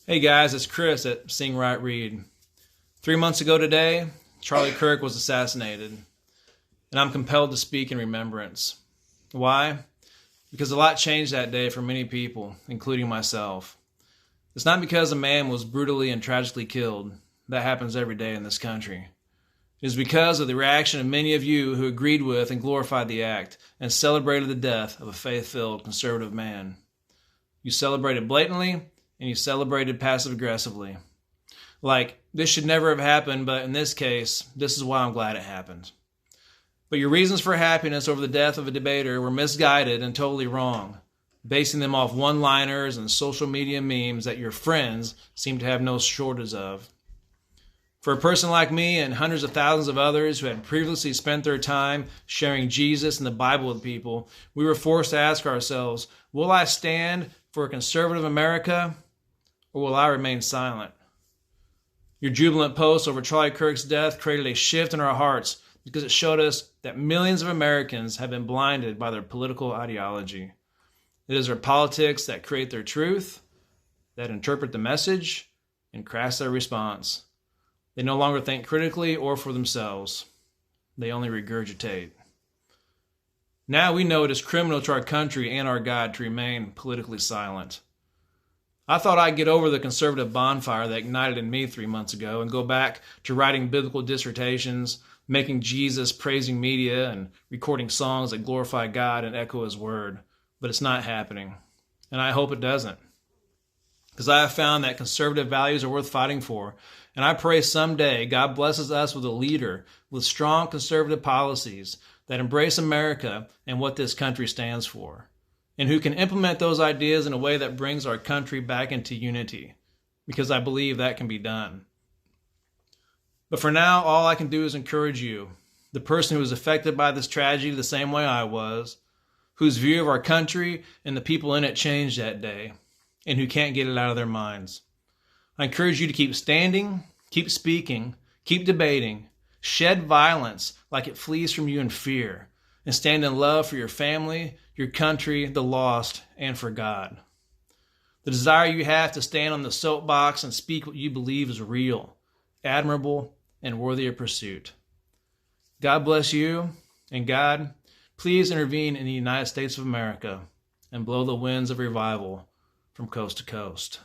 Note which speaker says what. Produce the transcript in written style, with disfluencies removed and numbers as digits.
Speaker 1: Hey guys, it's Chris at Sing Right Read. 3 months ago today, Charlie Kirk was assassinated, and I'm compelled to speak in remembrance. Why? Because a lot changed that day for many people, including myself. It's not because a man was brutally and tragically killed. That happens every day in this country. It is because of the reaction of many of you who agreed with and glorified the act and celebrated the death of a faith-filled conservative man. You celebrated blatantly, and you celebrated passive-aggressively. Like, this should never have happened, but in this case, this is why I'm glad it happened. But your reasons for happiness over the death of a debater were misguided and totally wrong, basing them off one-liners and social media memes that your friends seem to have no shortage of. For a person like me and hundreds of thousands of others who had previously spent their time sharing Jesus and the Bible with people, we were forced to ask ourselves, will I stand for a conservative America, or will I remain silent? Your jubilant post over Charlie Kirk's death created a shift in our hearts because it showed us that millions of Americans have been blinded by their political ideology. It is their politics that create their truth, that interpret the message, and craft their response. They no longer think critically or for themselves. They only regurgitate. Now we know it is criminal to our country and our God to remain politically silent. I thought I'd get over the conservative bonfire that ignited in me 3 months ago and go back to writing biblical dissertations, making Jesus praising media, and recording songs that glorify God and echo His word. But it's not happening, and I hope it doesn't. Because I have found that conservative values are worth fighting for, and I pray someday God blesses us with a leader with strong conservative policies that embrace America and what this country stands for, and who can implement those ideas in a way that brings our country back into unity, because I believe that can be done. But for now, all I can do is encourage you, the person who was affected by this tragedy the same way I was, whose view of our country and the people in it changed that day, and who can't get it out of their minds. I encourage you to keep standing, keep speaking, keep debating, shed violence like it flees from you in fear, and stand in love for your family, your country, the lost, and for God. The desire you have to stand on the soapbox and speak what you believe is real, admirable, and worthy of pursuit. God bless you, and God, please intervene in the United States of America and blow the winds of revival from coast to coast.